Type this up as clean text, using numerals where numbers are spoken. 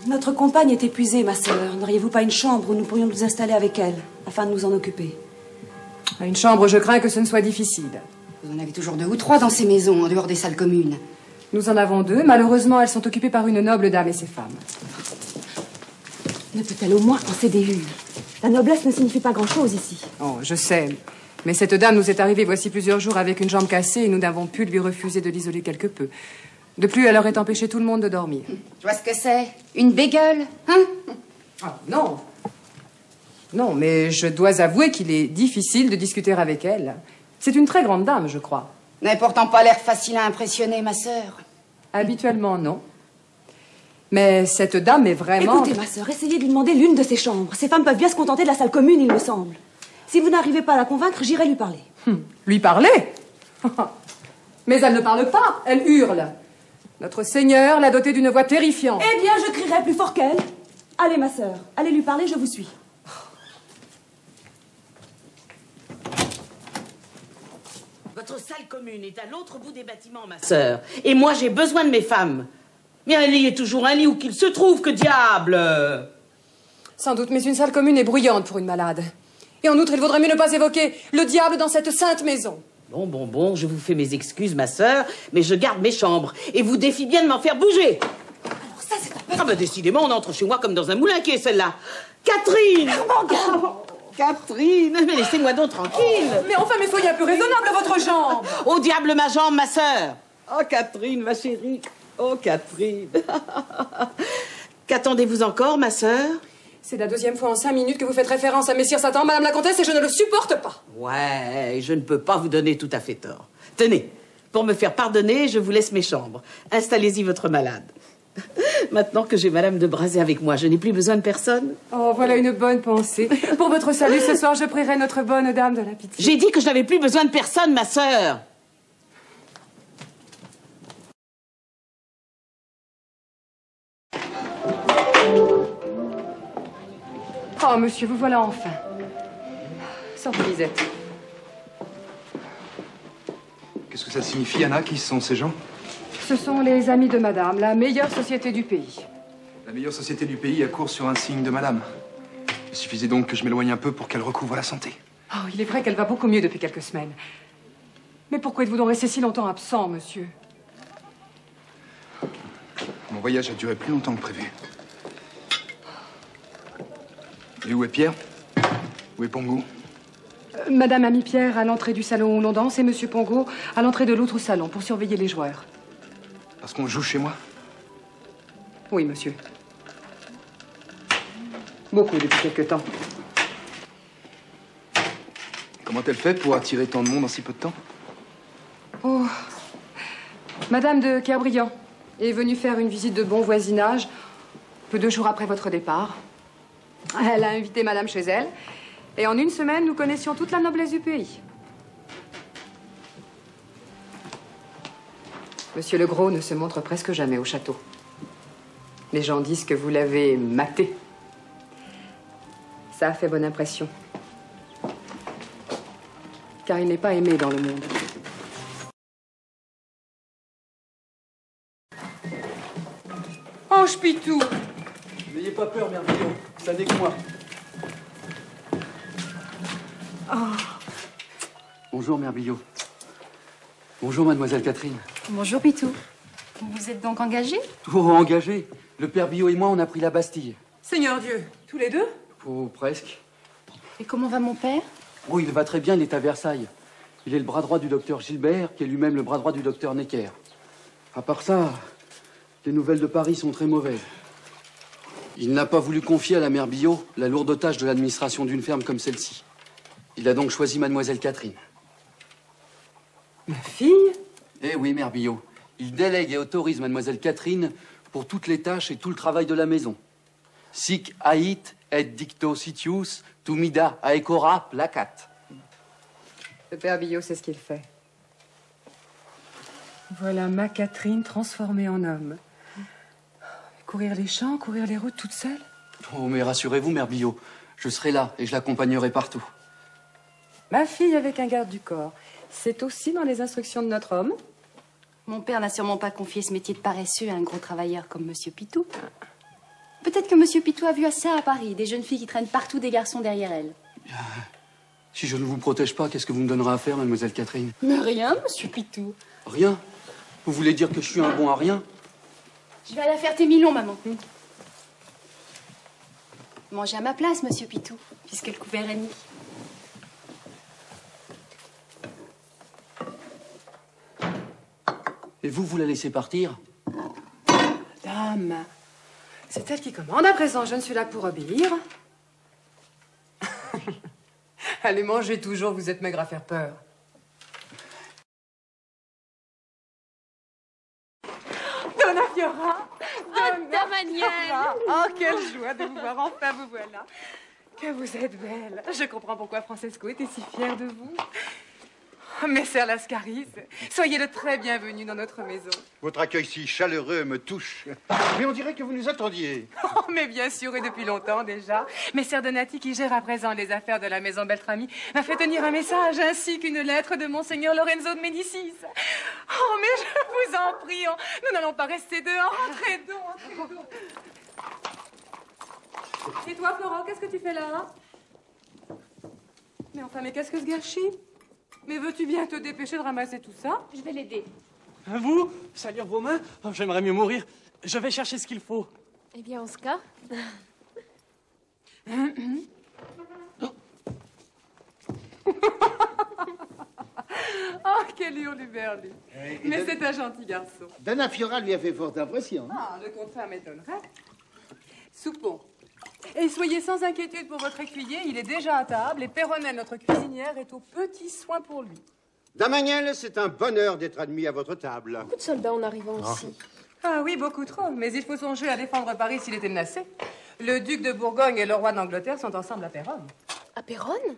Notre compagne est épuisée, ma sœur. N'auriez-vous pas une chambre où nous pourrions nous installer avec elle, afin de nous en occuper? Une chambre, je crains que ce ne soit difficile. Vous en avez toujours 2 ou 3 dans ces maisons, en dehors des salles communes. Nous en avons 2. Malheureusement, elles sont occupées par une noble dame et ses femmes. Ne peut-elle au moins en céder une? La noblesse ne signifie pas grand-chose ici. Oh, je sais. Mais cette dame nous est arrivée voici plusieurs jours avec une jambe cassée et nous n'avons pu lui refuser de l'isoler quelque peu. De plus, elle aurait empêché tout le monde de dormir. Je vois ce que c'est. Une bégueule, hein? Ah, non. Non, mais je dois avouer qu'il est difficile de discuter avec elle. C'est une très grande dame, je crois. N'avez pourtant pas l'air facile à impressionner, ma sœur. Habituellement, non. Mais cette dame est vraiment... Écoutez, ma sœur, essayez de lui demander l'une de ses chambres. Ces femmes peuvent bien se contenter de la salle commune, il me semble. Si vous n'arrivez pas à la convaincre, j'irai lui parler. Lui parler? Mais elle ne parle pas, elle hurle. Notre Seigneur l'a dotée d'une voix terrifiante. Eh bien, je crierai plus fort qu'elle. Allez, ma sœur, allez lui parler, je vous suis. Votre salle commune est à l'autre bout des bâtiments, ma sœur. Et moi, j'ai besoin de mes femmes. Mais un lit est toujours un lit où qu'il se trouve, que diable! Sans doute, mais une salle commune est bruyante pour une malade. Et en outre, il vaudrait mieux ne pas évoquer le diable dans cette sainte maison. Bon, je vous fais mes excuses, ma sœur, mais je garde mes chambres. Et vous défie bien de m'en faire bouger. Alors ça, c'est un peu... Ah ben, décidément, on entre chez moi comme dans un moulin qui est celle-là. Catherine! Catherine! Mais laissez-moi donc tranquille. Mais enfin, mais soyez un peu raisonnable à votre jambe. Au diable ma jambe, ma sœur! Oh, Catherine, ma chérie. Oh, Catherine. Qu'attendez-vous encore, ma sœur? C'est la 2e fois en 5 minutes que vous faites référence à Messire Satan, Madame la Comtesse, et je ne le supporte pas. Ouais, je ne peux pas vous donner tout à fait tort. Tenez, pour me faire pardonner, je vous laisse mes chambres. Installez-y votre malade. Maintenant que j'ai Madame de Braset avec moi, je n'ai plus besoin de personne. Oh, voilà une bonne pensée. Pour votre salut, ce soir, je prierai notre bonne dame de la pitié. J'ai dit que je n'avais plus besoin de personne, ma sœur. Oh, monsieur, vous voilà enfin. Sortez, Lisette. Qu'est-ce que ça signifie, Anna? Qui sont ces gens? Ce sont les amis de madame, la meilleure société du pays. La meilleure société du pays accourt sur un signe de madame. Il suffisait donc que je m'éloigne un peu pour qu'elle recouvre la santé. Oh, il est vrai qu'elle va beaucoup mieux depuis quelques semaines. Mais pourquoi êtes-vous donc resté si longtemps absent, monsieur? Mon voyage a duré plus longtemps que prévu. Et où est Pierre? Où est Pongo? Madame a mis Pierre à l'entrée du salon où l'on danse et monsieur Pongo à l'entrée de l'autre salon pour surveiller les joueurs. Parce qu'on joue chez moi? Oui, monsieur. Beaucoup depuis quelque temps. Comment elle fait pour attirer tant de monde en si peu de temps? Oh. Madame de Kerbriand est venue faire une visite de bon voisinage peu de jours après votre départ. Elle a invité madame chez elle. Et en une semaine, nous connaissions toute la noblesse du pays. Monsieur le Gros ne se montre presque jamais au château. Les gens disent que vous l'avez maté. Ça a fait bonne impression. Car il n'est pas aimé dans le monde. Ange Pitou! N'ayez pas peur, Mère Billon. Ça n'est que moi. Oh. Bonjour, Mère Billot. Bonjour, Mademoiselle Catherine. Bonjour, Pitou. Vous êtes donc engagé? Oh, engagé. Le père Billot et moi, on a pris la Bastille. Seigneur Dieu, tous les deux? Oh, presque. Et comment va mon père? Oh, il va très bien, il est à Versailles. Il est le bras droit du docteur Gilbert, qui est lui-même le bras droit du docteur Necker. À part ça, les nouvelles de Paris sont très mauvaises. Il n'a pas voulu confier à la mère Billot la lourde tâche de l'administration d'une ferme comme celle-ci. Il a donc choisi Mademoiselle Catherine. Ma fille? Eh oui, mère Billot. Il délègue et autorise Mademoiselle Catherine pour toutes les tâches et tout le travail de la maison. Sic ait et dicto sitius tumida aecora placat. Le père Billot sait ce qu'il fait. Voilà ma Catherine transformée en homme. Courir les champs, courir les routes toute seule? Oh, mais rassurez-vous, mère Billot. Je serai là et je l'accompagnerai partout. Ma fille avec un garde du corps. C'est aussi dans les instructions de notre homme? Mon père n'a sûrement pas confié ce métier de paresseux à un gros travailleur comme Monsieur Pitou. Peut-être que Monsieur Pitou a vu ça à Paris, des jeunes filles qui traînent partout des garçons derrière elles. Si je ne vous protège pas, qu'est-ce que vous me donnerez à faire, mademoiselle Catherine? Mais rien, Monsieur Pitou. Rien? Vous voulez dire que je suis un bon à rien? Je vais aller à Ferté-Milon, maman. Mangez à ma place, Monsieur Pitou, puisque le couvert est mis. Et vous la laissez partir? Dame, c'est elle qui commande. À présent, je ne suis là pour obéir. Allez, mangez toujours, vous êtes maigre à faire peur. Donna Fiora! Damaniel! Oh, quelle joie de vous voir, enfin vous voilà. Que vous êtes belle. Je comprends pourquoi Francesco était si fier de vous. Oh, Messer Lascaris, soyez le très bienvenu dans notre maison. Votre accueil si chaleureux me touche. Mais on dirait que vous nous attendiez. Oh, mais bien sûr, et depuis longtemps déjà. Messer Donati, qui gère à présent les affaires de la maison Beltrami, m'a fait tenir un message ainsi qu'une lettre de Monseigneur Lorenzo de Médicis. Oh, mais je vous en prie, nous n'allons pas rester dehors. Entrez donc, entrez donc. Et toi, Florent, qu'est-ce que tu fais là? Mais enfin, mais qu'est-ce que ce gâchis? Mais veux-tu bien te dépêcher de ramasser tout ça? Je vais l'aider. Vous, salir vos mains? Oh, j'aimerais mieux mourir. Je vais chercher ce qu'il faut. Eh bien, Oscar. Oh, quel hurluberlu. Mais c'est un gentil garçon. Donna Fiora lui a fait forte impression. Ah, le contraire m'étonnerait. Soupons. Et soyez sans inquiétude pour votre écuyer, il est déjà à table et Péronnelle, notre cuisinière, est aux petits soins pour lui. Damaniel, c'est un bonheur d'être admis à votre table. Beaucoup de soldats en arrivant ici. Ah oui, beaucoup trop, mais il faut songer à défendre Paris s'il était menacé. Le duc de Bourgogne et le roi d'Angleterre sont ensemble à Péronne. À Péronne?